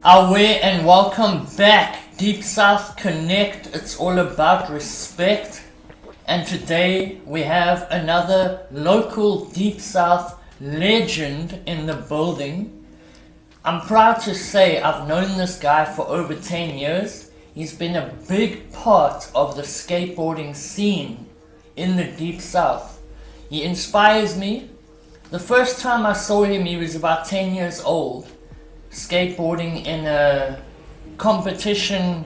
Away and welcome back, Deep South Connect. It's all about respect, and today we have another local Deep South legend in the building. I'm proud to say I've known this guy for over 10 years. He's been a big part of the skateboarding scene in the Deep South. He inspires me. The first time I saw him, he was about 10 years old, skateboarding in a competition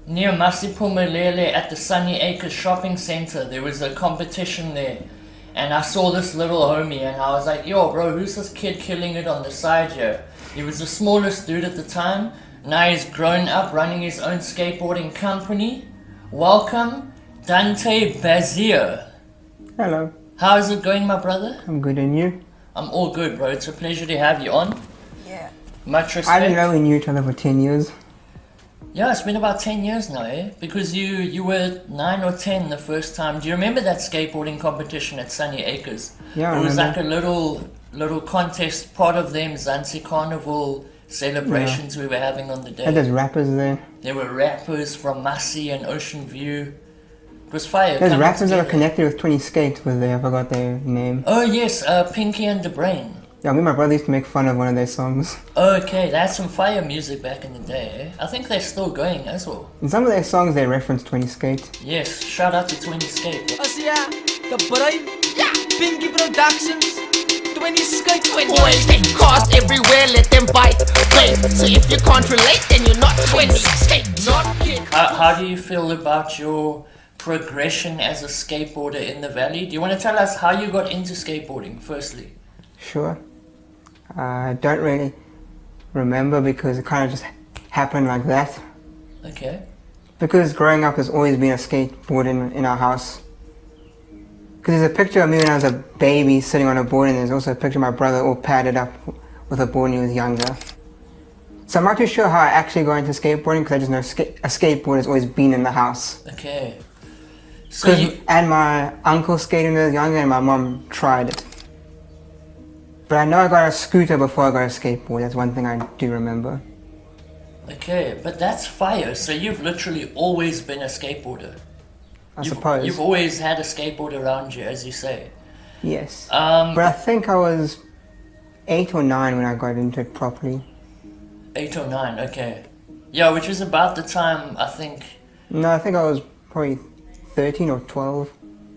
near Masiphumelele at the Sunny Acres shopping center. There was a competition there, and I saw this little homie and I was like, yo bro, who's this kid killing it on the side here? He was the smallest dude at the time. Now he's grown up running his own skateboarding company. Welcome, Dante Bazzea. Hello. How is it going, my brother? I'm good, and you? I'm all good, bro. It's a pleasure to have you on. Yeah. Much respect. I didn't know we knew each other for 10 years. Yeah, it's been about 10 years now, eh? Because you were 9 or 10 the first time. Do you remember that skateboarding competition at Sunny Acres? Yeah, I It was remember. like a little contest, part of them Zanzi Carnival celebrations we were having on the day. And there's rappers there. There were rappers from Massey and Ocean View. It was fire. There's coming rappers that are together. connected with 20 Skate, was there? I forgot their name. Oh yes, Pinky and the Brain. Yeah, me and my brother used to make fun of one of their songs. Okay, that's some fire music back in the day, eh? I think they're still going as well. In some of their songs, they reference 20 Skate. Yes, shout out to 20 Skate. Bazzea, the brain, Pinky Productions, 20 Skate, 20 Boys, they cast everywhere, let them bite. Wait, so if you can't relate, then you're not 20. Skate, not kid. How do you feel about your progression as a skateboarder in the valley? Do you want to tell us how you got into skateboarding, firstly? Sure. I don't really remember because it kind of just happened like that. Okay. Because growing up, there's always been a skateboard in our house. Because there's a picture of me when I was a baby sitting on a board, and there's also a picture of my brother all padded up with a board when he was younger. So I'm not too sure how I actually got into skateboarding, because I just know a skateboard has always been in the house. Okay. So And my uncle skated when I was younger, and my mom tried it. But I know I got a scooter before I got a skateboard. That's one thing I do remember. Okay, but that's fire. So you've literally always been a skateboarder. I suppose. You've always had a skateboard around you, as you say. Yes. But I think I was 8 or 9 when I got into it properly. 8 or 9, okay. Yeah, which is about the time, I think. No, I think I was probably 13 or 12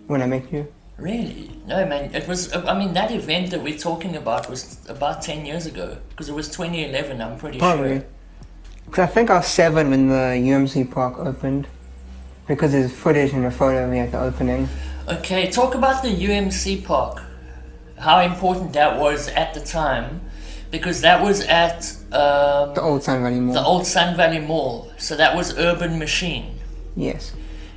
when I met you. Really? No, man. It was. I mean, that event that we're talking about was about 10 years ago, because it was 2011. I'm pretty Probably. sure. Because I think I was 7 when the UMC park opened. Because there's footage and a photo of me at the opening. Okay, talk about the UMC park. How important that was at the time, because that was at The old Sun Valley Mall. the old Sun Valley Mall. So that was Urban Machine. Yes.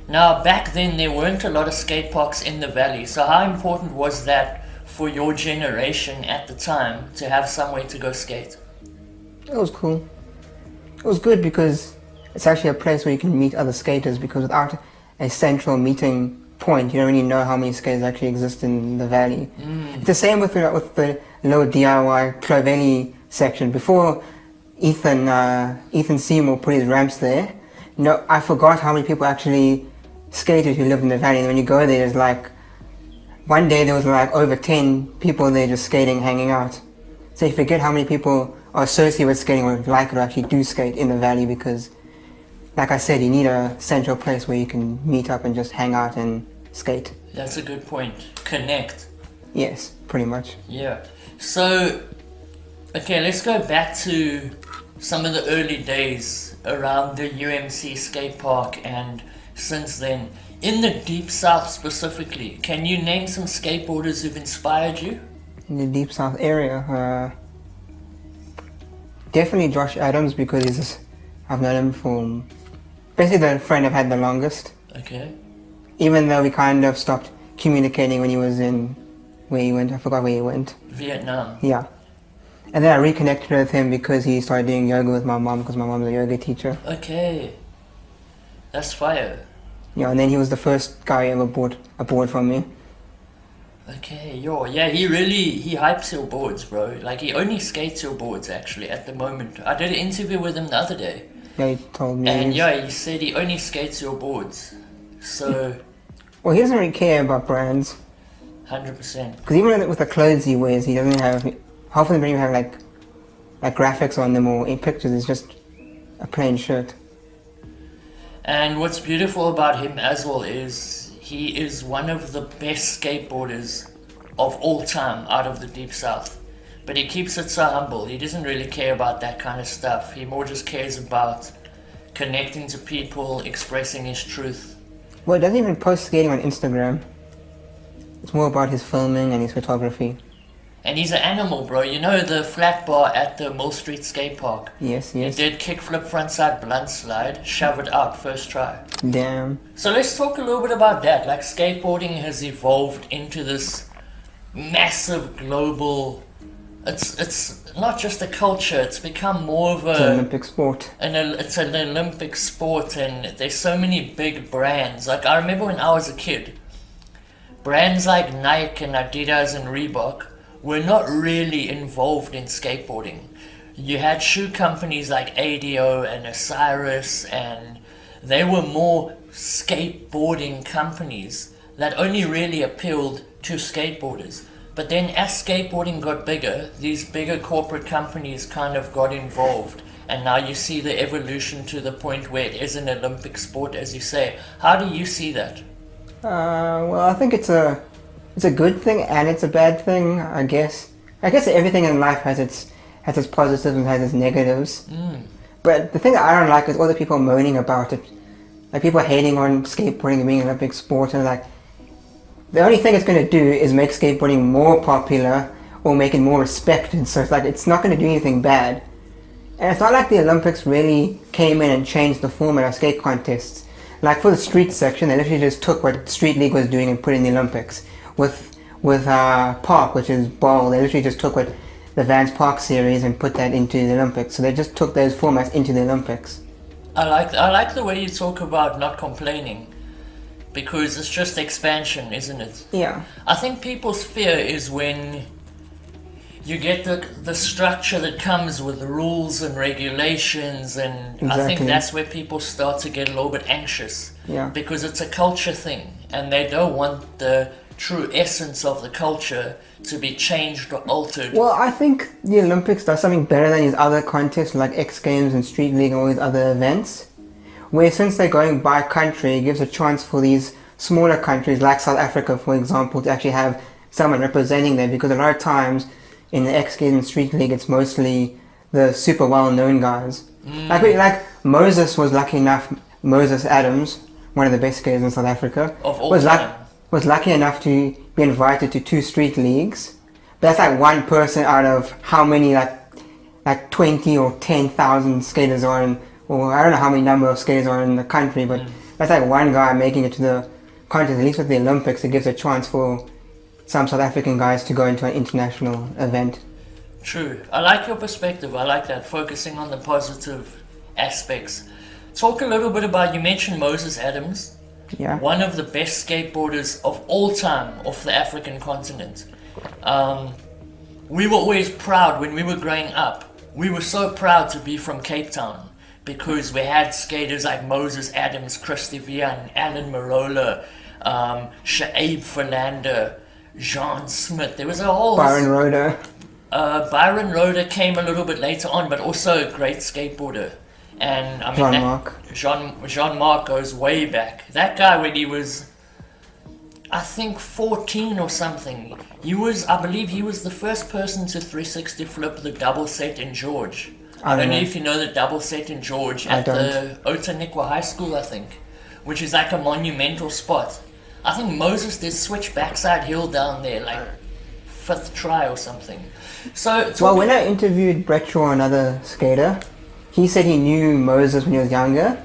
Now, back then, there weren't a lot of skate parks in the valley. So how important was that for your generation at the time to have somewhere to go skate? It was cool. It was good because it's actually a place where you can meet other skaters, because without a central meeting point, you don't really know how many skaters actually exist in the valley. It's the same with the low DIY Clovelly section. Before Ethan Seymour put his ramps there, no, I forgot how many people actually skated who lived in the valley. And when you go there, there's like, one day there was like over 10 people there just skating, hanging out. So you forget how many people are associated with skating or like to actually do skate in the valley, because like I said, you need a central place where you can meet up and just hang out and skate. That's a good point. Connect. Yes, pretty much. Yeah. So, okay, let's go back to some of the early days around the UMC skate park, and since then, in the Deep South specifically, can you name some skateboarders who've inspired you? In the Deep South area, definitely Josh Adams, because I've known him for basically the friend I've had the longest. Okay. Even though we kind of stopped communicating when he was in where he went. I forgot where he went. Vietnam. Yeah. And then I reconnected with him because he started doing yoga with my mom, because my mom's a yoga teacher. Okay. That's fire. Yeah, and then he was the first guy who ever bought a board from me. Okay, yeah, he hypes your boards, bro. Like, he only skates your boards, actually, at the moment. I did an interview with him the other day. Yeah, he told me. And yeah, he said he only skates your boards. So... Well, he doesn't really care about brands. 100%. Because even with the clothes he wears, he doesn't have... Half of them don't even have, like graphics on them or in pictures. It's just a plain shirt. And what's beautiful about him as well is he is one of the best skateboarders of all time out of the Deep South. But he keeps it so humble. He doesn't really care about that kind of stuff. He more just cares about connecting to people, expressing his truth. Well, he doesn't even post skating on Instagram. It's more about his filming and his photography. And he's an animal, bro. You know the flat bar at the Mill Street skate park? Yes. He did kickflip frontside blunt slide, shove it out first try. Damn. So let's talk a little bit about that. Like, skateboarding has evolved into this massive global... It's not just a culture, it's become more of It's an Olympic sport. It's an Olympic sport, and there's so many big brands. Like, I remember when I was a kid, brands like Nike and Adidas and Reebok were not really involved in skateboarding. You had shoe companies like ADO and Osiris, and they were more skateboarding companies that only really appealed to skateboarders. But then as skateboarding got bigger, these bigger corporate companies kind of got involved. And now you see the evolution to the point where it is an Olympic sport, as you say. How do you see that? Well, I think it's a good thing and it's a bad thing, I guess. I guess everything in life has its positives and has its negatives. But the thing that I don't like is all the people moaning about it. Like, people hating on skateboarding and being an Olympic sport, and like, the only thing it's going to do is make skateboarding more popular or make it more respected. So it's like, it's not going to do anything bad. And it's not like the Olympics really came in and changed the format of skate contests. Like, for the street section, they literally just took what Street League was doing and put it in the Olympics. With Park, which is ball, they literally just took what the Vans Park series and put that into the Olympics. So they just took those formats into the Olympics. I like the way you talk about not complaining. Because it's just expansion, isn't it? Yeah. I think people's fear is when you get the structure that comes with the rules and regulations, and Exactly. I think that's where people start to get a little bit anxious. Yeah. Because it's a culture thing, and they don't want the true essence of the culture to be changed or altered. Well, I think the Olympics does something better than these other contests like X Games and Street League and all these other events. Where since they're going by country, it gives a chance for these smaller countries like South Africa, for example, to actually have someone representing them, because a lot of times in the X Games and Street League it's mostly the super well-known guys. Like Moses was lucky enough, Moses Adams, one of the best skaters in South Africa, Of all was time. was lucky enough to be invited to 2 street leagues. But that's like one person out of how many, like 20 or 10,000 skaters are in, or I don't know how many number of skaters are in the country, but that's like one guy making it to the contest. At least with the Olympics, it gives a chance for some South African guys to go into an international event. True. I like your perspective. I like that, focusing on the positive aspects. Talk a little bit about, you mentioned Moses Adams, Yeah. one of the best skateboarders of all time off the African continent. We were always proud when we were growing up. We were so proud to be from Cape Town, because we had skaters like Moses Adams, Chris de Vian, Alan Marola, Shaib Philander, Jean Smith. There was a whole... Byron Rhoda. Byron Rhoda came a little bit later on, but also a great skateboarder. And I mean, Jean-Marc goes way back. That guy, when he was, I think 14 or something, I believe he was the first person to 360 flip the double set in George. I don't know if you know the double set in George at the Otanikwa High School, I think, which is like a monumental spot. I think Moses did switch backside hill down there, like 5th try or something. So, Well, when I interviewed Brett Shaw, another skater, he said he knew Moses when he was younger,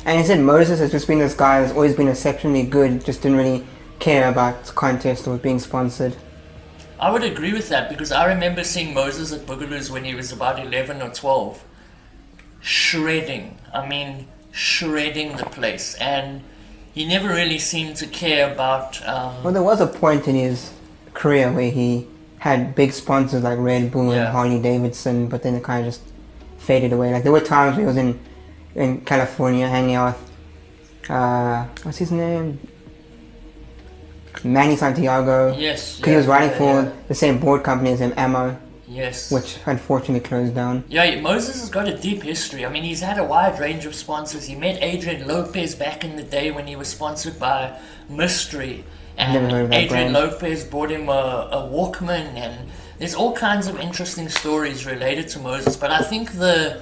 and he said Moses has just been this guy that's always been exceptionally good, just didn't really care about contest or being sponsored. I would agree with that, because I remember seeing Moses at Boogaloo's when he was about 11 or 12, shredding the place, and he never really seemed to care about... Well, there was a point in his career where he had big sponsors like Red Bull and Yeah. Harley Davidson, but then it kind of just faded away. Like there were times where he was in California hanging out with what's his name? Manny Santiago. Yes. Because he was writing for yeah. the same board company as him, Ammo, Yes. which unfortunately closed down. Yeah, Moses has got a deep history. I mean, he's had a wide range of sponsors. He met Adrian Lopez back in the day when he was sponsored by Mystery. Never heard of And that Adrian brand. Lopez bought him a Walkman, and there's all kinds of interesting stories related to Moses. But I think the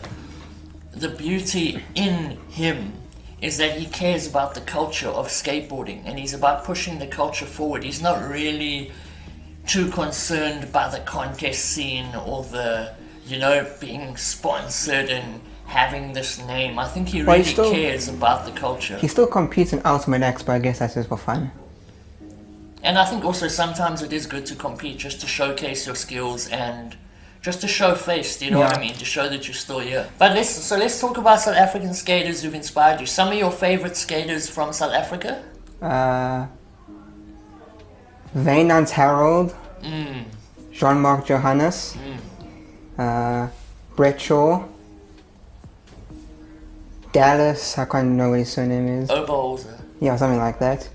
beauty in him is that he cares about the culture of skateboarding, and he's about pushing the culture forward. He's not really too concerned by the contest scene or the, being sponsored and having this name. I think he Well, really he still- cares about the culture. He still competes in Ultimate X, but I guess that's just for fun. And I think also sometimes it is good to compete just to showcase your skills and just to show face, do you know what I Yeah. mean? To show that you're still here. But let's talk about South African skaters who've inspired you. Some of your favorite skaters from South Africa? Wynand Harold, Jean-Marc Johannes, Brett Shaw, Dallas, I can't know what his surname is. Oberholzer. Yeah, something like that.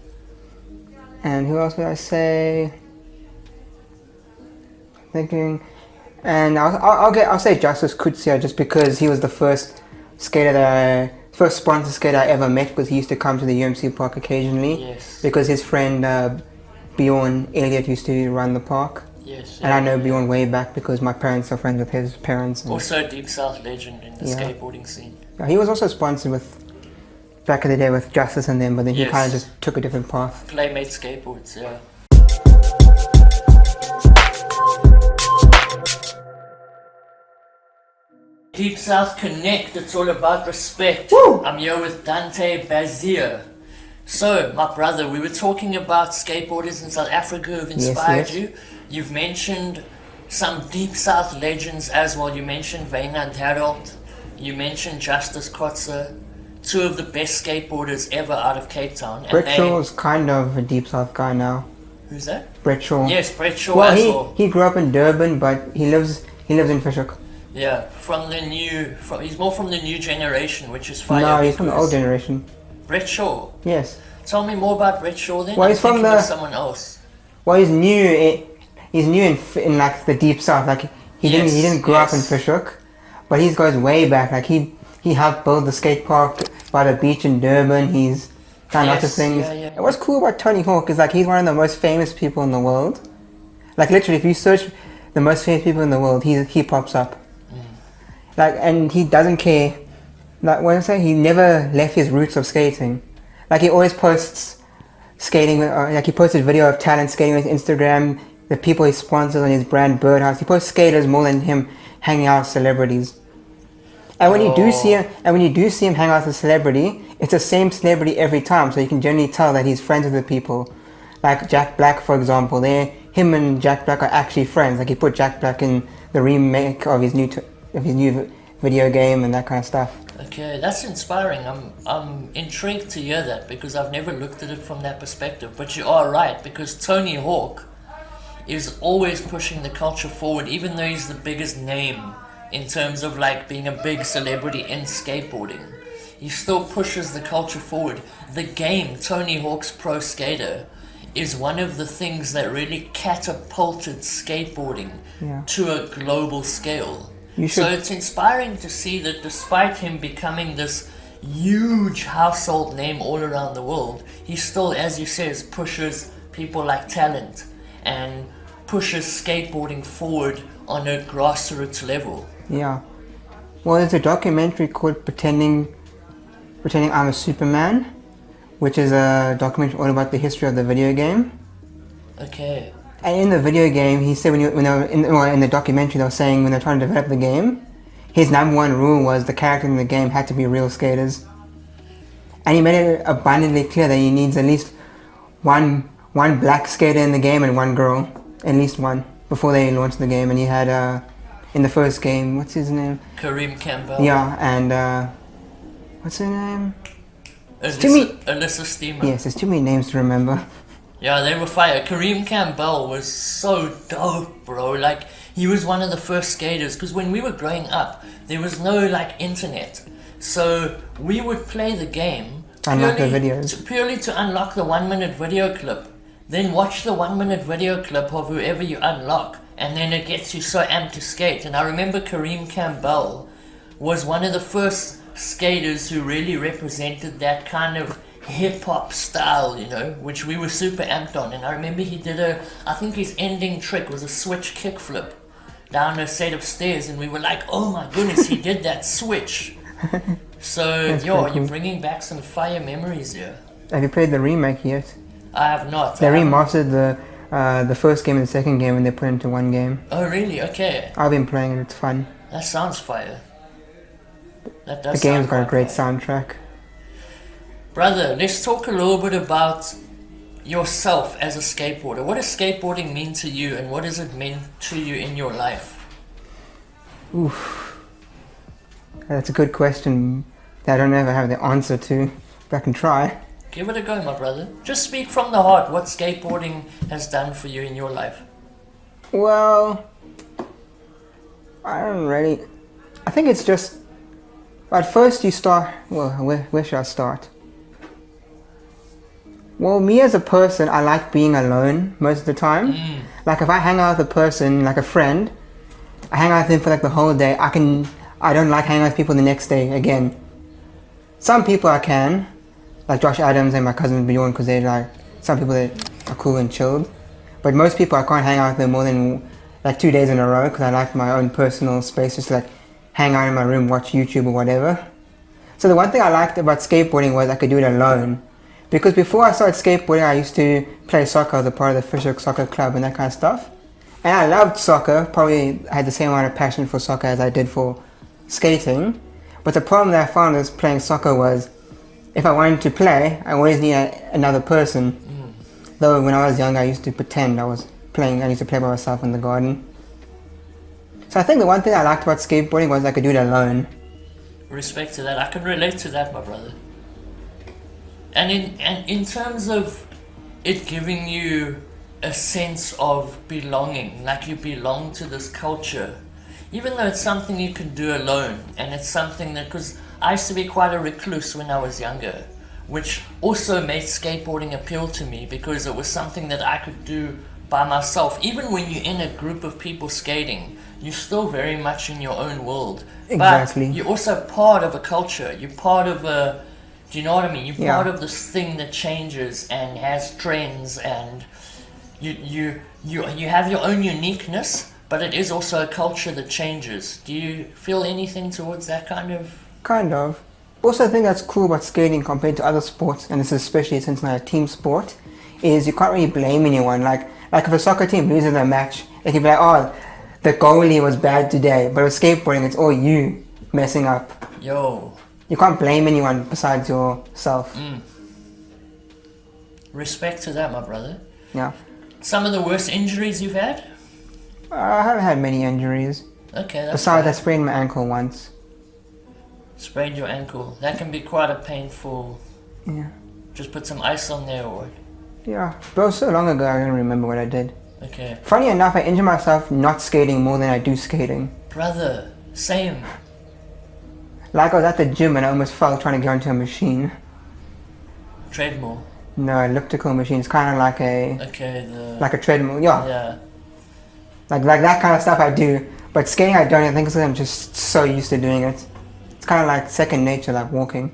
And who else would I say? Thinking, and I'll say Justice Kutsia just because he was the first first sponsor skater I ever met, because he used to come to the UMC park occasionally. Yes. Because his friend Bjorn Elliott used to run the park. Yes. And I know Bjorn way back because my parents are friends with his parents. And Also a Deep South legend in the Yeah. skateboarding scene. he was also sponsored back in the day with Justice and them, but then he Yes. kind of just took a different path. Playmate Skateboards, yeah. Deep South Connect, it's all about respect. Woo! I'm here with Dante Bazzea. So, my brother, we were talking about skateboarders in South Africa who've inspired yes. you. You've mentioned some Deep South legends as well. You mentioned Wynand Harold. You mentioned Justice Kotze. Two of the best skateboarders ever out of Cape Town. And Brett Shaw's kind of a Deep South guy now. Who's that? Brett Shaw. Yes, Brett Shaw Well, as well. he grew up in Durban, but he lives in Fishhook. Yeah, he's more from the new generation, which is fire. No, he's from the because- old generation. Brett Shaw. Yes. Tell me more about Brett Shaw then. Well, I'm he's from thinking the- of someone else. Well, he's new. He's new in like the Deep South. Like he didn't grow up in yes. Fishhook, but he goes way back. Like he helped build the skate park by the beach in Durban. He's done lots of Yes, things. yeah, yeah. And what's cool about Tony Hawk is like he's one of the most famous people in the world. Like literally, if you search the most famous people in the world, he pops up. Like, and he doesn't care. Like when I say he never left his roots of skating. Like he always posts skating. Like he posted video of talent skating on his Instagram. The people he sponsors on his brand Birdhouse. He posts skaters more than him hanging out with celebrities. And when you do see him hang out with a celebrity, it's the same celebrity every time. So you can generally tell that he's friends with the people. Like Jack Black, for example. Him and Jack Black are actually friends. Like he put Jack Black in the remake of his new video game and that kind of stuff. Okay, that's inspiring. I'm intrigued to hear that because I've never looked at it from that perspective. But you are right, because Tony Hawk is always pushing the culture forward, even though he's the biggest name in terms of like being a big celebrity in skateboarding. He still pushes the culture forward. The game Tony Hawk's Pro Skater is one of the things that really catapulted skateboarding Yeah. to a global scale. You should- So it's inspiring to see that despite him becoming this huge household name all around the world, he still, as you says, pushes people like talent and pushes skateboarding forward on a grassroots level. Yeah. Well, there's a documentary called Pretending I'm a Superman, which is a documentary all about the history of the video game. Okay. And in the video game, he said in the documentary, they were saying when they're trying to develop the game, his number one rule was the characters in the game had to be real skaters. And he made it abundantly clear that he needs at least one black skater in the game and one girl, at least one, before they launched the game. And he had in the first game, what's his name? Kareem Campbell. Yeah, and what's her name? Alyssa, too many- Alyssa Steamer. Yes, there's too many names to remember. Yeah, they were fire. Kareem Campbell was so dope, bro. Like, he was one of the first skaters, because when we were growing up, there was no, like, internet. So we would play the game Unlock the videos. purely to unlock the 1 minute video clip. Then watch the 1 minute video clip of whoever you unlock, and then it gets you so amped to skate. And I remember Kareem Campbell was one of the first skaters who really represented that kind of hip-hop style, you know, which we were super amped on. And I remember he did I think his ending trick was a switch kickflip down a set of stairs, and we were like, oh my goodness, he did that switch. So, yo, you're bringing back some fire memories here. Have you played the remake yet? I have not. They remastered the first game and the second game, and they put it into one game. Oh, really? Okay. I've been playing it, it's fun. That sounds fire. That does. The game's sound got a quite great fire. soundtrack. Brother, let's talk a little bit about yourself as a skateboarder. What does skateboarding mean to you, and what does it mean to you in your life? Oof. That's a good question that I don't ever have the answer to, but I can try. Give it a go, my brother. Just speak from the heart what skateboarding has done for you in your life. Well, I don't really... I think it's just... At first you start... Well, where should I start? Well, me as a person, I like being alone most of the time. Like if I hang out with a person, like a friend, I hang out with them for like the whole day, I don't like hanging out with people the next day again. Some people I can, like Josh Adams and my cousin Bjorn, because they're like some people that are cool and chilled. But most people I can't hang out with them more than like 2 days in a row, because I like my own personal space, just to like hang out in my room, watch YouTube or whatever. So the one thing I liked about skateboarding was I could do it alone. Because before I started skateboarding, I used to play soccer as a part of the Fisher Soccer Club and that kind of stuff. And I loved soccer, probably had the same amount of passion for soccer as I did for skating. But the problem that I found with playing soccer was, if I wanted to play, I always needed another person. Though when I was young, I used to pretend I was playing, I used to play by myself in the garden. So I think the one thing I liked about skateboarding was I could do it alone. Respect to that. I can relate to that, my brother. And in terms of it giving you a sense of belonging, like you belong to this culture, even though it's something you can do alone, and it's something that, because I used to be quite a recluse when I was younger, which also made skateboarding appeal to me, because it was something that I could do by myself. Even when you're in a group of people skating, you're still very much in your own world. Exactly. But you're also part of a culture. You're part of a, do you know what I mean? You're Yeah. part of this thing that changes and has trends, and you have your own uniqueness, but it is also a culture that changes. Do you feel anything towards that kind of? Kind of. Also, I think that's cool about skating compared to other sports, and this is especially since it's not a team sport, is you can't really blame anyone. Like if a soccer team loses a match, they can be like, oh, the goalie was bad today. But with skateboarding, it's all you messing up. Yo. You can't blame anyone besides yourself. Respect to that, my brother. Yeah. Some of the worst injuries you've had? I haven't had many injuries. Okay, that's Besides, I fine. sprained my ankle once. Sprained your ankle. That can be quite a painful... Yeah. Just put some ice on there, or... Yeah. But it was so long ago, I don't remember what I did. Okay. Funny enough, I injure myself not skating more than I do skating. Brother, same. Like I was at the gym and I almost fell trying to get onto a machine. Treadmill. No, elliptical machine. It's kind of like Okay, a treadmill. Yeah. yeah. Like that kind of stuff I do. But skating I don't. I think it's because I'm just so used to doing it. It's kind of like second nature, like walking.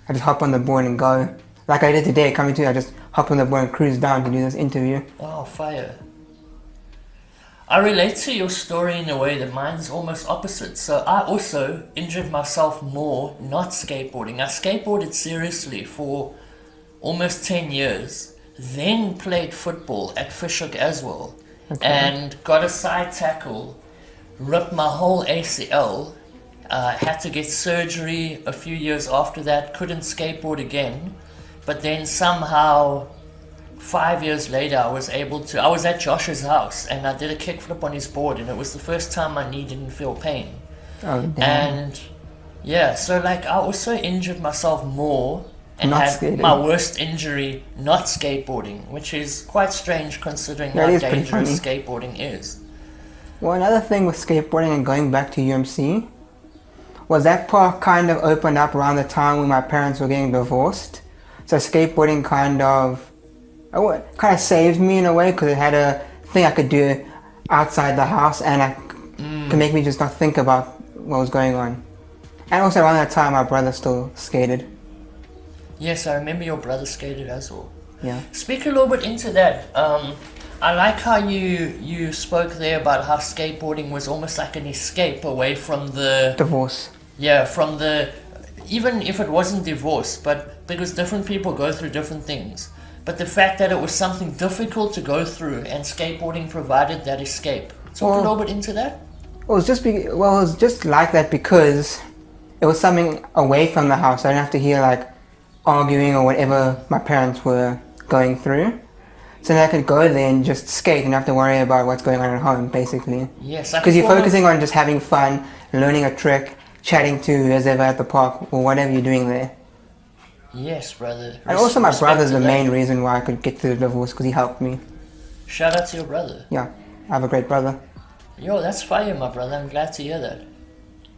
I just hop on the board and go. Like I did today, coming to you, I just hop on the board and cruise down to do this interview. Oh, fire. I relate to your story in a way that mine's almost opposite. So I also injured myself more not skateboarding. I skateboarded seriously for almost 10 years, then played football at Fishhook as well, and got a side tackle, ripped my whole ACL, had to get surgery a few years after that, couldn't skateboard again, but then somehow 5 years later I was at Josh's house and I did a kickflip on his board, and it was the first time my knee didn't feel pain. Oh damn. And yeah, so like I also injured myself more and Not had skating. my worst injury not skateboarding, which is quite strange considering That how is pretty dangerous funny. skateboarding is. Well, another thing with skateboarding and going back to UMC was that park kind of opened up around the time when my parents were getting divorced. So skateboarding kind of saved me in a way because it had a thing I could do outside the house and could make me just not think about what was going on. And also around that time my brother still skated. Yes, I remember your brother skated as well. Yeah. Speak a little bit into that. I like how you spoke there about how skateboarding was almost like an escape away from the... Divorce. Yeah, from the... Even if it wasn't divorce, but because different people go through different things. But the fact that it was something difficult to go through and skateboarding provided that escape. Talk a little bit into that. It was just like that because it was something away from the house. I didn't have to hear like arguing or whatever my parents were going through. So then I could go there and just skate and not have to worry about what's going on at home, basically. Yes, because you're focusing on just having fun, learning a trick, chatting to whoever's at the park or whatever you're doing there. Yes, brother. And also my brother's the that. main reason why I could get through the divorce because he helped me. Shout out to your brother. Yeah, I have a great brother. Yo, that's fire, my brother. I'm glad to hear that.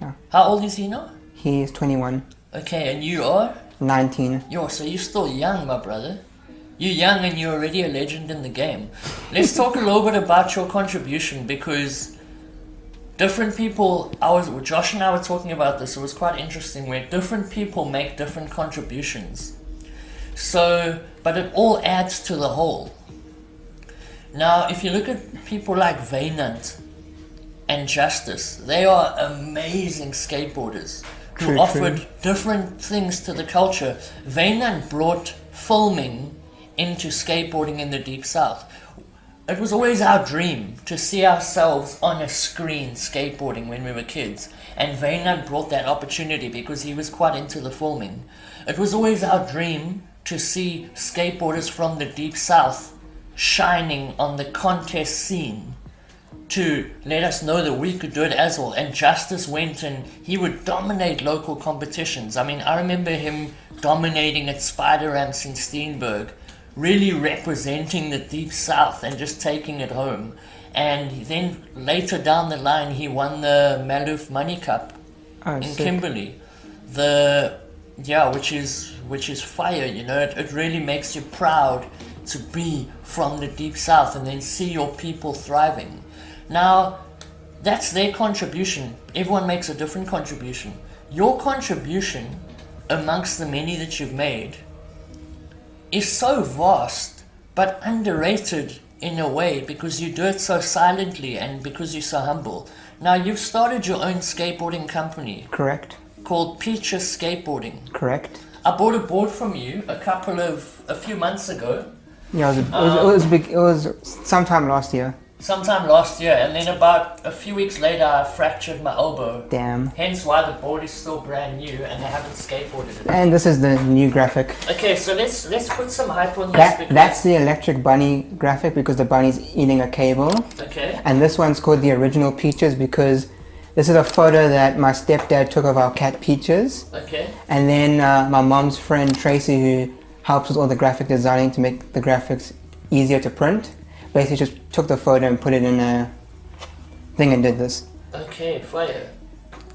Yeah. How old is he now? He is 21. Okay, and you are? 19. Yo, so you're still young, my brother. You're young and you're already a legend in the game. Let's talk a little bit about your contribution because different people, Josh and I were talking about this, it was quite interesting where different people make different contributions. So, but it all adds to the whole. Now, if you look at people like Vaynant and Justice, they are amazing skateboarders who offered different things to the culture. Vaynant brought filming into skateboarding in the Deep South. It was always our dream to see ourselves on a screen skateboarding when we were kids, and Vaynant brought that opportunity because he was quite into the filming. It was always our dream to see skateboarders from the Deep South shining on the contest scene to let us know that we could do it as well. And Justice went and he would dominate local competitions. I mean, I remember him dominating at Spider Ramps in Steenberg, really representing the Deep South and just taking it home. And then later down the line, he won the Maloof Money Cup in Kimberley. Which is fire, you know. It really makes you proud to be from the Deep South and then see your people thriving. Now, that's their contribution. Everyone makes a different contribution. Your contribution, amongst the many that you've made, is so vast, but underrated in a way because you do it so silently and because you're so humble. Now, you've started your own skateboarding company. Correct. Called Peaches Skateboarding. Correct. I bought a board from you a few months ago. Yeah, it was sometime last year. Sometime last year, and then about a few weeks later I fractured my elbow. Damn. Hence why the board is still brand new and I haven't skateboarded it. And this is the new graphic. Okay, so let's put some hype on this. That's the electric bunny graphic because the bunny's eating a cable. Okay. And this one's called the original Peaches because this is a photo that my stepdad took of our cat Peaches. Okay. And then my mom's friend Tracy, who helps with all the graphic designing to make the graphics easier to print, basically just took the photo and put it in a thing and did this. Okay, fire.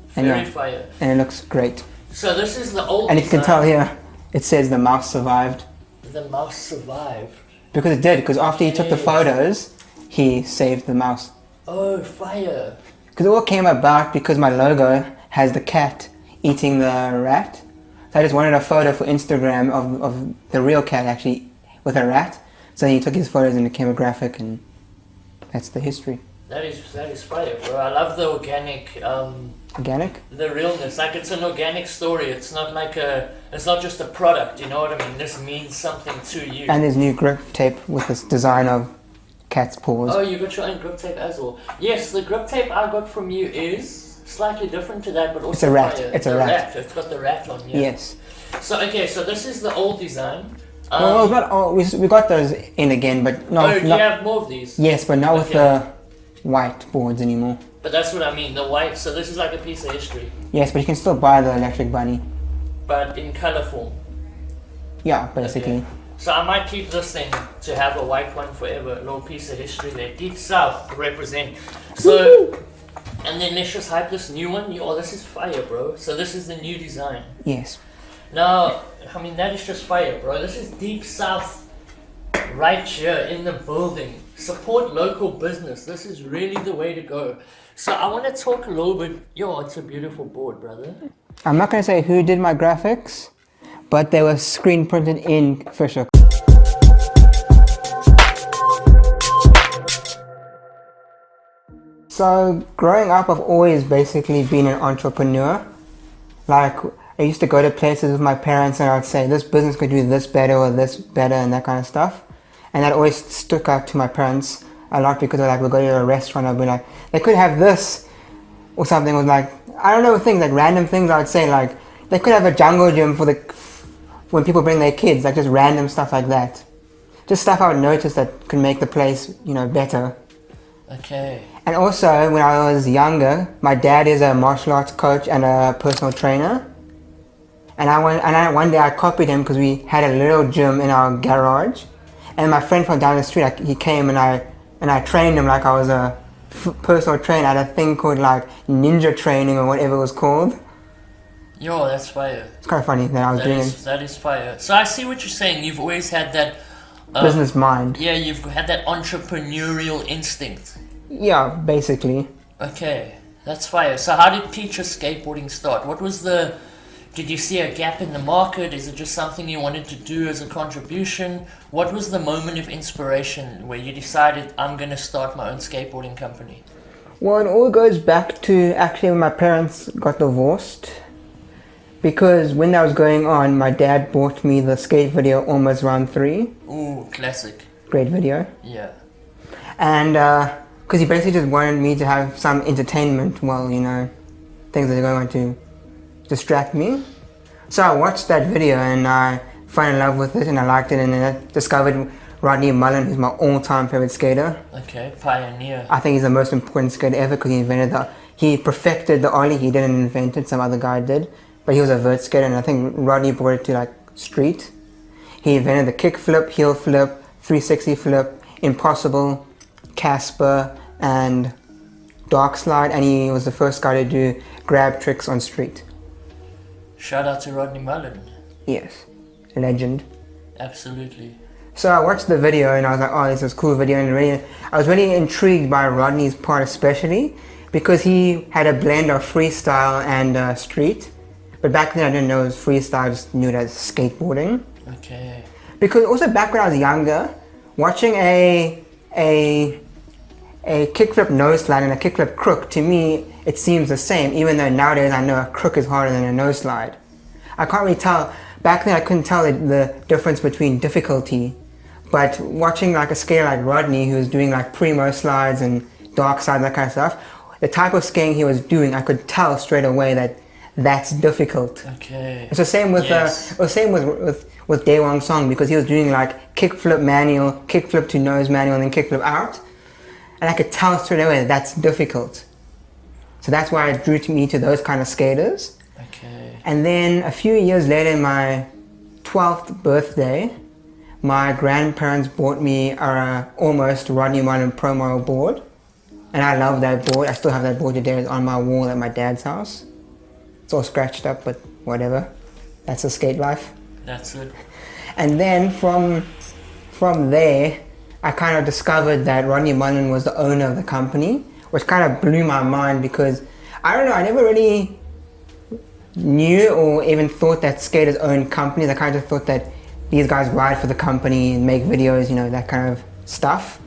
Very fire. And it looks great. So this is the old And if you can tell here, it says the mouse survived. The mouse survived. Because it did, because after he took the photos, he saved the mouse. Oh, fire. Because it all came about because my logo has the cat eating the rat. So I just wanted a photo for Instagram of the real cat actually with a rat. So he took his photos and became a graphic, and that's the history. That is fire, bro. I love the organic. Organic? The realness, like it's an organic story. It's not like it's not just a product. You know what I mean? This means something to you. And there's new grip tape with this design of cat's paws. Oh, you got your own grip tape as well. Yes, the grip tape I got from you is slightly different to that, but also it's a rat. fire. It's a rat. It's got the rat on. Yeah. Yes. So okay, so this is the old design. Well, not all. We got those in again, but no. Oh, do you have more of these? Yes, but not with the white boards anymore. But that's what I mean, the white. So this is like a piece of history. Yes, but you can still buy the electric bunny. But in color form. Yeah, basically. Okay. So I might keep this thing to have a white one forever. A little piece of history there. Deep South represent. So, and then let's just hype this new one. Oh, this is fire, bro. So this is the new design. Yes. Now, I mean, that is just fire, bro. This is Deep South right here in the building. Support local business. This is really the way to go. So I want to talk a little bit. Yo, it's a beautiful board, brother. I'm not going to say who did my graphics, but they were screen printed in Fisher. So growing up, I've always basically been an entrepreneur. Like, I used to go to places with my parents and I'd say, this business could do this better or this better and that kind of stuff. And that always stuck out to my parents a lot because like, we'll go to a restaurant, I'd be like, they could have this or something. Was like, I don't know, things like random things. I'd say like, they could have a jungle gym for when people bring their kids, like just random stuff like that. Just stuff I would notice that could make the place, you know, better. Okay. And also, when I was younger, my dad is a martial arts coach and a personal trainer. And one day I copied him because we had a little gym in our garage. And my friend from down the street, he came and I trained him like I was a personal trainer at a thing called like ninja training or whatever it was called. Yo, that's fire. It's kind of funny that I was doing it. That is fire. So I see what you're saying. You've always had that business mind. Yeah, you've had that entrepreneurial instinct. Yeah, basically. Okay, that's fire. So how did Teacher Skateboarding start? What was did you see a gap in the market? Is it just something you wanted to do as a contribution? What was the moment of inspiration where you decided, I'm going to start my own skateboarding company? Well, it all goes back to actually when my parents got divorced. Because when that was going on, my dad bought me the skate video Almost Round 3. Ooh, classic. Great video. Yeah. And because he basically just wanted me to have some entertainment while, you know, things that are going on to distract me. So I watched that video and I fell in love with it and I liked it, and then I discovered Rodney Mullen, who's my all-time favorite skater. Okay, pioneer. I think he's the most important skater ever because he perfected the ollie. He didn't invent it, some other guy did. But he was a vert skater, and I think Rodney brought it to like street. He invented the kick flip, heel flip, 360 flip, impossible, Casper, and dark slide, and he was the first guy to do grab tricks on street. Shout out to Rodney Mullen. Yes, legend. Absolutely. So I watched the video and I was like, oh, this is a cool video, and I was really intrigued by Rodney's part, especially because he had a blend of freestyle and street. But back then I didn't know it was freestyle, I just knew it as skateboarding. Okay. Because also back when I was younger, watching a kickflip nose slide and a kickflip crook, to me, it seems the same, even though nowadays I know a crook is harder than a nose slide. I can't really tell, back then I couldn't tell the difference between difficulty. But watching like a skater like Rodney, who was doing like primo slides and dark slides, that kind of stuff, the type of skating he was doing, I could tell straight away that that's difficult. Okay. It's the same with with Daewon Song, because he was doing like kickflip manual, kickflip to nose manual, and then kickflip out, and I could tell straight away that that's difficult. So that's why it drew me to those kind of skaters. Okay. And then a few years later, in my 12th birthday, my grandparents bought me a almost Rodney Mullen Pro Model board, and I love that board. I still have that board today. It's on my wall at my dad's house. It's all scratched up, but whatever. That's the skate life. That's it. And then from there, I kind of discovered that Rodney Mullen was the owner of the company, which kind of blew my mind because, I don't know, I never really knew or even thought that skaters owned companies. I kind of just thought that these guys ride for the company and make videos, you know, that kind of stuff.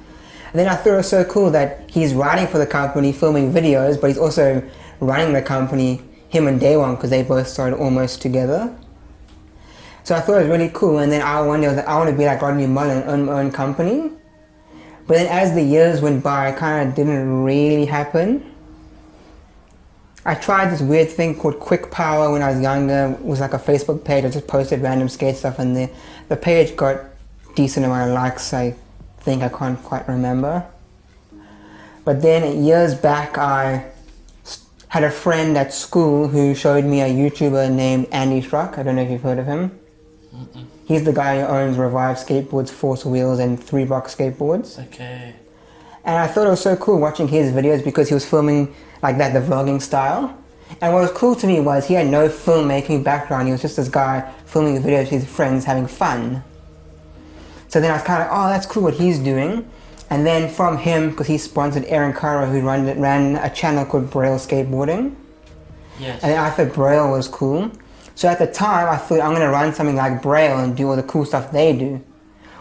And then I thought it was so cool that he's riding for the company, filming videos, but he's also running the company, him and Daewon, because they both started almost together. So I thought it was really cool, and then I want to be like Rodney Mullen, own my own company. But then as the years went by, it kind of didn't really happen. I tried this weird thing called Quick Power when I was younger. It was like a Facebook page. I just posted random skate stuff, and the page got decent amount of likes. I think, I can't quite remember. But then years back, I had a friend at school who showed me a YouTuber named Andy Struck. I don't know if you've heard of him. He's the guy who owns Revive Skateboards, Force Wheels, and 3-Box Skateboards. Okay. And I thought it was so cool watching his videos because he was filming like that, the vlogging style. And what was cool to me was he had no filmmaking background. He was just this guy filming videos with his friends having fun. So then I was kind of, oh, that's cool what he's doing. And then from him, because he sponsored Aaron Cairo, who ran a channel called Braille Skateboarding. Yes. And then I thought Braille was cool. So at the time, I thought I'm going to run something like Braille and do all the cool stuff they do.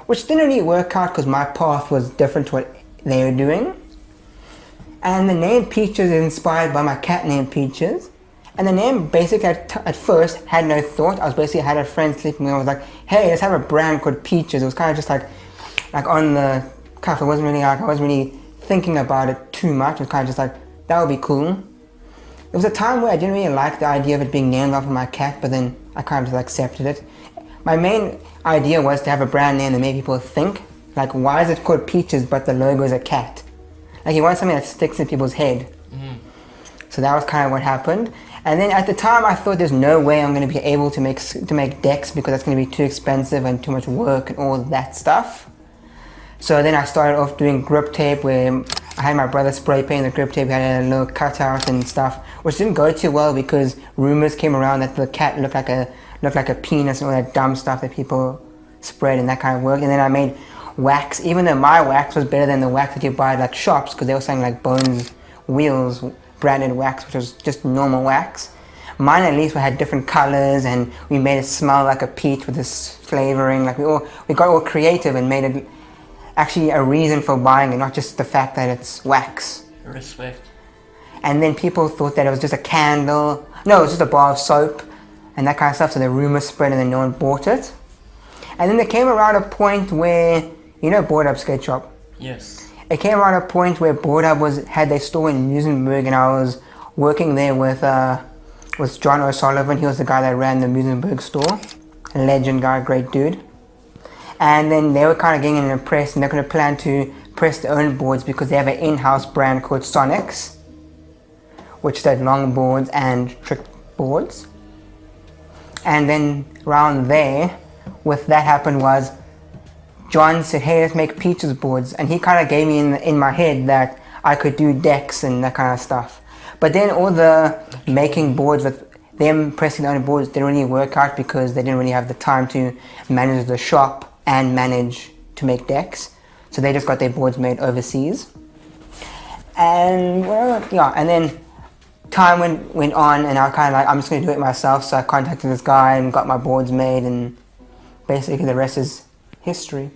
Which didn't really work out because my path was different to what they were doing. And the name Peaches is inspired by my cat named Peaches. And the name basically at first had no thought. I had a friend sleeping and I was like, hey, let's have a brand called Peaches. It was kind of just like on the cuff. It wasn't really I wasn't really thinking about it too much. It was kind of just like, that would be cool. There was a time where I didn't really like the idea of it being named after my cat, but then I kind of just accepted it. My main idea was to have a brand name that made people think, like, why is it called Peaches but the logo is a cat? Like, you want something that sticks in people's head. So that was kind of what happened. And then at the time I thought there's no way I'm going to be able to make decks because that's going to be too expensive and too much work and all that stuff. So then I started off doing grip tape where I had my brother spray paint the grip tape, had a little cutout and stuff, which didn't go too well because rumors came around that the cat looked like a penis and all that dumb stuff that people spread and that kind of work. And then I made wax, even though my wax was better than the wax that you buy at like shops because they were selling like Bones Wheels branded wax, which was just normal wax. Mine at least had different colors and we made it smell like a peach with this flavoring. Like we got all creative and made it actually a reason for buying it, not just the fact that it's wax. Respect. And then people thought that it was just a candle. No, it was just a bar of soap and that kind of stuff. So the rumors spread and then no one bought it. And then there came around a point where, you know, Board Up Skate Shop. Yes. It came around a point where Board Up had their store in Muizenberg and I was working there with John O'Sullivan. He was the guy that ran the Muizenberg store. A legend guy, great dude. And then they were kind of getting in a press and they're going to plan to press their own boards because they have an in-house brand called Sonics, which did long boards and trick boards. And then around there, with that happened was John said, hey, let's make Peaches boards. And he kind of gave me in my head that I could do decks and that kind of stuff. But then all the making boards with them pressing their own boards didn't really work out because they didn't really have the time to manage the shop and manage to make decks. So they just got their boards made overseas. And and then time went on and I was kind of like, I'm just going to do it myself. So I contacted this guy and got my boards made and basically the rest is history.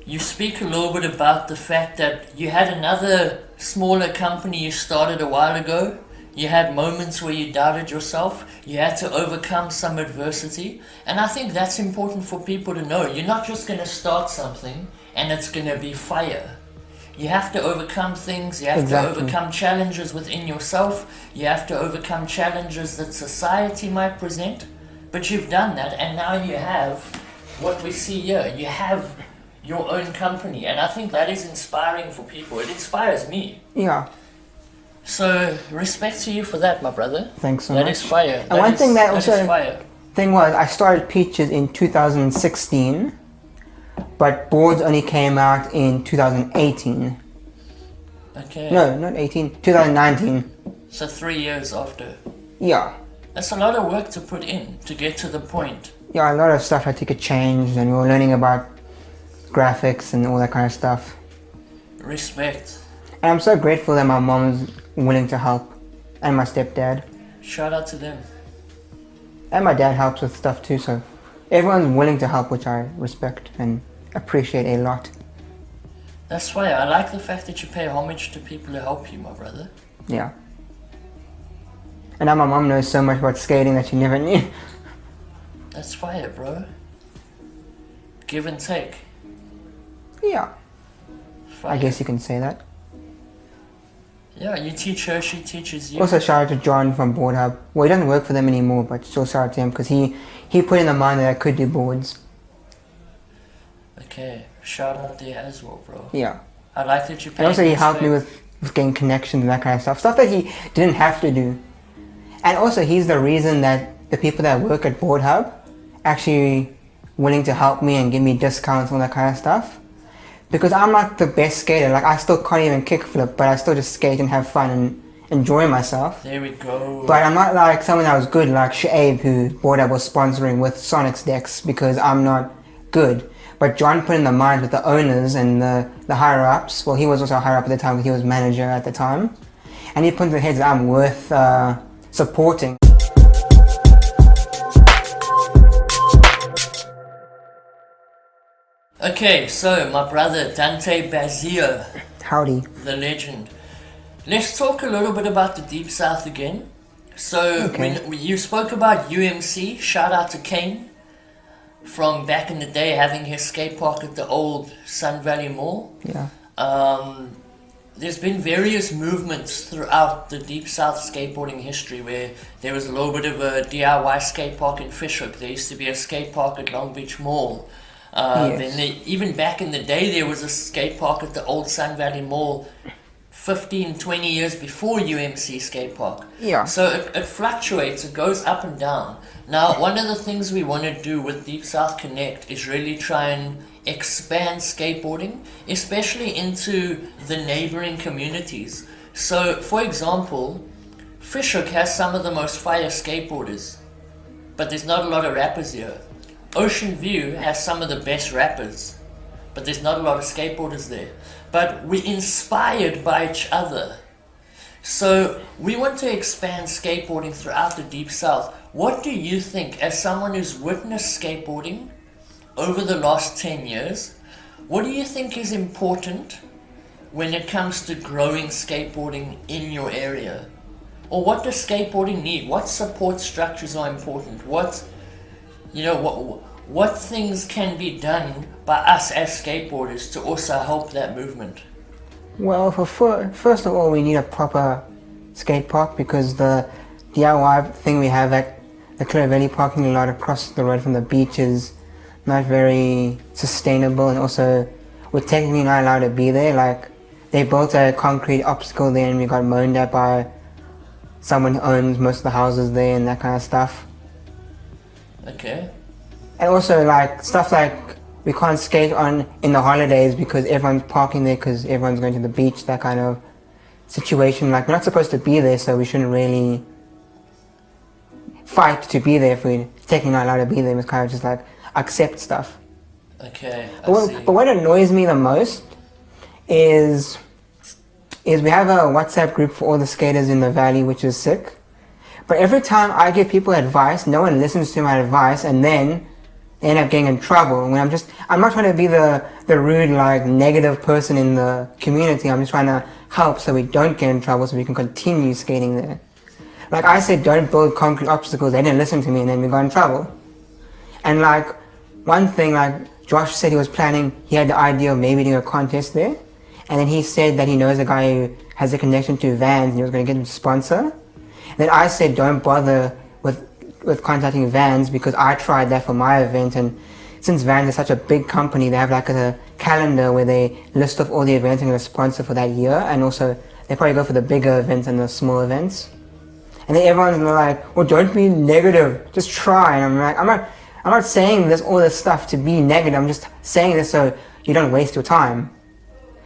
You speak a little bit about the fact that you had another smaller company you started a while ago. You had moments where you doubted yourself. You had to overcome some adversity. And I think that's important for people to know. You're not just going to start something and it's going to be fire. You have to overcome things. You have to overcome challenges within yourself. You have to overcome challenges that society might present. But you've done that and now you have what we see here. You have your own company, and I think that is inspiring for people. It inspires me. Yeah. So respect to you for that, my brother. Thanks so much. That is fire. And one thing that also fire. Thing was, I started Peaches in 2016, but boards only came out in 2018. Okay. No, not 18. 2019. So 3 years after. Yeah. That's a lot of work to put in to get to the point. Yeah, a lot of stuff had to get changed, and we were learning about graphics and all that kind of stuff. Respect. And I'm so grateful that my mom was willing to help, and my stepdad. Shout out to them. And my dad helps with stuff too, so everyone's willing to help, which I respect and appreciate a lot. That's why I like the fact that you pay homage to people who help you, my brother. Yeah. And now my mom knows so much about skating that she never knew. That's fire, bro. Give and take. Yeah. Fire. I guess you can say that. Yeah, you teach her, she teaches you. Also shout out to John from Board Hub. Well, he doesn't work for them anymore, but still shout out to him because he put in the mind that I could do boards. Okay, shout out there as well, bro. Yeah. I like that you pay. And also he helped me with getting connections and that kind of stuff. Stuff that he didn't have to do. And also he's the reason that the people that work at Board Hub actually willing to help me and give me discounts, all that kind of stuff. Because I'm not the best skater, like I still can't even kickflip, but I still just skate and have fun and enjoy myself. There we go. But I'm not like someone that was good, like Shaib, who Board Up was sponsoring with Sonic's decks, because I'm not good. But John put in the mind with the owners and the higher-ups. Well, he was also a higher-up at the time, he was manager at the time. And he put in the heads that I'm worth supporting. Okay, so my brother Dante Bazzea, Howdy. the legend. Let's talk a little bit about the Deep South again. So, Okay. when you spoke about UMC, shout out to Kane, from back in the day having his skate park at the old Sun Valley Mall. Yeah. There's been various movements throughout the Deep South skateboarding history where there was a little bit of a DIY skate park in Fishhook. There used to be a skate park at Long Beach Mall. Yes. Then even back in the day, there was a skate park at the old Sun Valley Mall 15, 20 years before UMC skate park. Yeah. So it fluctuates, it goes up and down. Now, one of the things we want to do with Deep South Connect is really try and expand skateboarding, especially into the neighboring communities. So, for example, Fishhook has some of the most fire skateboarders, but there's not a lot of rappers here. Ocean View has some of the best rappers, but there's not a lot of skateboarders there. But we're inspired by each other. So we want to expand skateboarding throughout the Deep South. What do you think, as someone who's witnessed skateboarding over the last 10 years, what do you think is important when it comes to growing skateboarding in your area? Or what does skateboarding need? What support structures are important? What things can be done by us as skateboarders to also help that movement? Well, first of all, we need a proper skate park, because the DIY thing we have at the Clear Valley parking lot across the road from the beach is not very sustainable, and also we're technically not allowed to be there. Like, they built a concrete obstacle there and we got moaned at by someone who owns most of the houses there and that kind of stuff. Okay. And also, like, stuff like we can't skate on in the holidays because everyone's parking there because everyone's going to the beach, that kind of situation. Like, we're not supposed to be there, so we shouldn't really fight to be there if we're technically not allowed to be there. We kind of just like accept stuff. Okay, But what annoys me the most is we have a WhatsApp group for all the skaters in the valley, which is sick. But every time I give people advice, no one listens to my advice, and then they end up getting in trouble. When I'm not trying to be the rude, like, negative person in the community. I'm just trying to help so we don't get in trouble, so we can continue skating there. Like I said, don't build concrete obstacles. They didn't listen to me, and then we got in trouble. And like, one thing, like, Josh said he had the idea of maybe doing a contest there. And then he said that he knows a guy who has a connection to Vans and he was going to get him to sponsor. Then I said don't bother with contacting Vans, because I tried that for my event, and since Vans is such a big company, they have like a calendar where they list off all the events they're going to sponsor for that year, and also they probably go for the bigger events and the small events. And then everyone's like, well, don't be negative, just try. And I'm like, I'm not saying all this stuff to be negative, I'm just saying this so you don't waste your time.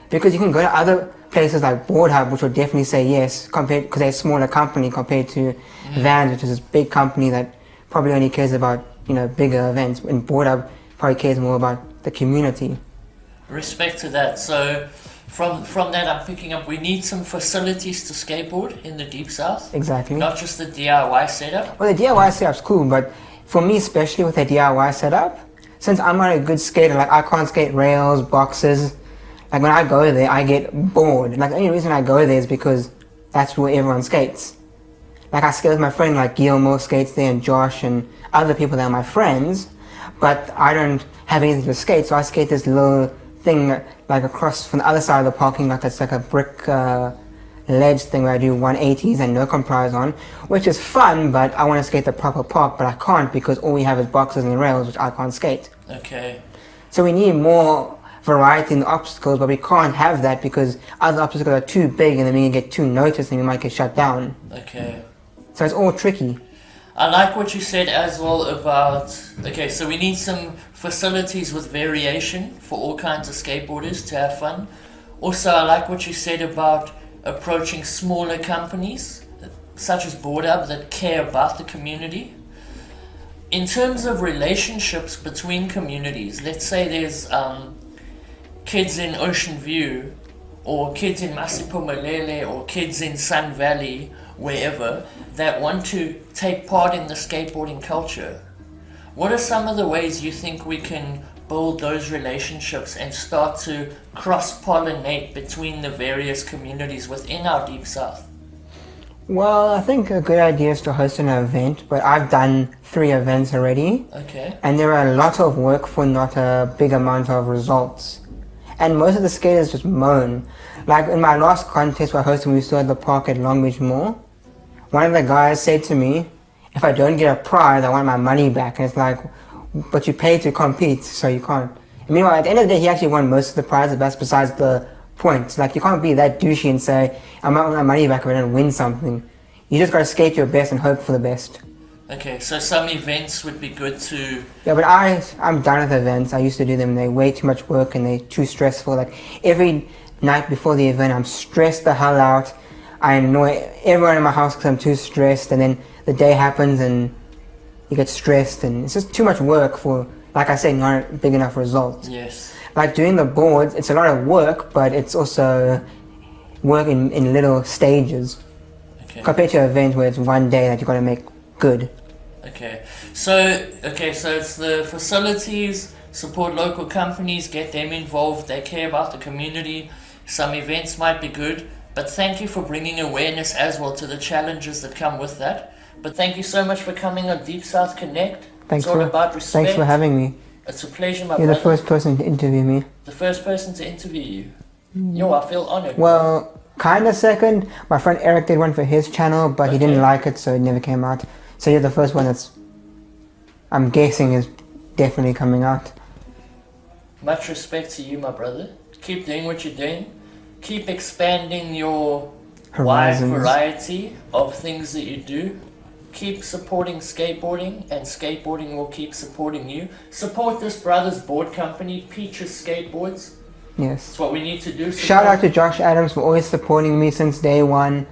Because you can go to other places like Board Hub, which will definitely say yes, because they're a smaller company compared to Vans, which is this big company that probably only cares about, bigger events. And Board Hub probably cares more about the community. Respect to that. So from that, I'm picking up we need some facilities to skateboard in the Deep South. Exactly. Not just the DIY setup. Well, the DIY setup's cool, but for me, especially with the DIY setup, since I'm not a good skater, like I can't skate rails, boxes. Like when I go there, I get bored. Like the only reason I go there is because that's where everyone skates. Like I skate with my friend, like Guillermo skates there, and Josh and other people that are my friends, but I don't have anything to skate, so I skate this little thing like across from the other side of the parking lot that's like a brick ledge thing where I do 180s and no comprise on, which is fun, but I want to skate the proper park, but I can't because all we have is boxes and rails, which I can't skate. Okay. So we need more variety in the obstacles, but we can't have that because other obstacles are too big and then we get too noticed and we might get shut down. Okay. So it's all tricky. I like what you said as well about, okay, so we need some facilities with variation for all kinds of skateboarders to have fun. Also, I like what you said about approaching smaller companies, such as Board Up, that care about the community. In terms of relationships between communities, let's say there's kids in Ocean View, or kids in Masipumalele, or kids in Sun Valley, wherever, that want to take part in the skateboarding culture. What are some of the ways you think we can build those relationships and start to cross-pollinate between the various communities within our Deep South? Well, I think a good idea is to host an event, but I've done 3 events already. Okay. And there are a lot of work for not a big amount of results. And most of the skaters just moan. Like in my last contest where I hosted, we saw at the park at Long Beach Mall. One of the guys said to me, if I don't get a prize, I want my money back. And it's like, but you paid to compete, so you can't. And meanwhile, at the end of the day, he actually won most of the prizes, that's besides the points. Like, you can't be that douchey and say, I might want my money back if I don't win something. You just gotta skate your best and hope for the best. Okay, so some events would be good to... Yeah, but I'm done with events. I used to do them. They're way too much work and they're too stressful. Like, every night before the event, I'm stressed the hell out. I annoy everyone in my house because I'm too stressed, and then the day happens and you get stressed, and it's just too much work for, like I say, not a big enough result. Yes. Like doing the boards, it's a lot of work, but it's also work in little stages. Okay. Compared to an event where it's one day that you got to make good. Okay, so it's the facilities, support local companies, get them involved, they care about the community. Some events might be good, but thank you for bringing awareness as well to the challenges that come with that. But thank you so much for coming on Deep South Connect. Thanks it's all about respect. Thanks for having me. It's a pleasure, my You're brother. the first person to interview me. The first person to interview you. Yo, I feel honored. Well, kinda second. My friend Eric did one for his channel, but he didn't like it, so it never came out. So you're the first one that's, I'm guessing, is definitely coming out. Much respect to you, my brother. Keep doing what you're doing. Keep expanding your Horizons. wide variety of things that you do. Keep supporting skateboarding, and skateboarding will keep supporting you. Support this brother's board company, Peaches Skateboards. Yes. That's what we need to do. Shout out to Josh Adams for always supporting me since day one.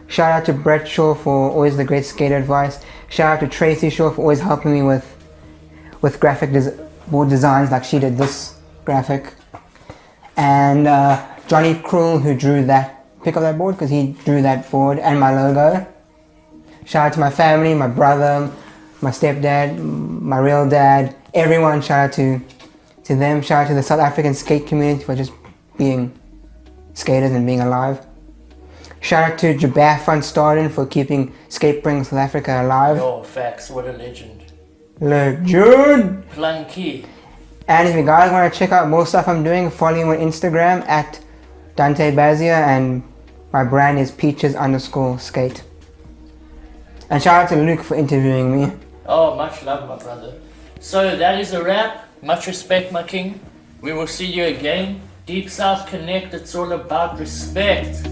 Shout out to Brett Shaw for always the great skate advice. Shout out to Tracy Shaw for always helping me with graphic board designs, like she did this graphic. And Johnny Krull, who drew that, pick up that board because he drew that board and my logo. Shout out to my family, my brother, my stepdad, my real dad, everyone. Shout out to them. Shout out to the South African skate community for just being skaters and being alive. Shout out to Jabaf van Staden for keeping skateboarding South Africa alive. Oh, facts, what a legend. Legend! Plunky. And if you guys want to check out more stuff I'm doing, follow me on Instagram at Dante Bazzea, and my brand is peaches_skate. And shout out to Luke for interviewing me. Oh, much love, my brother. So that is a wrap. Much respect, my king. We will see you again. Deep South Connect, it's all about respect.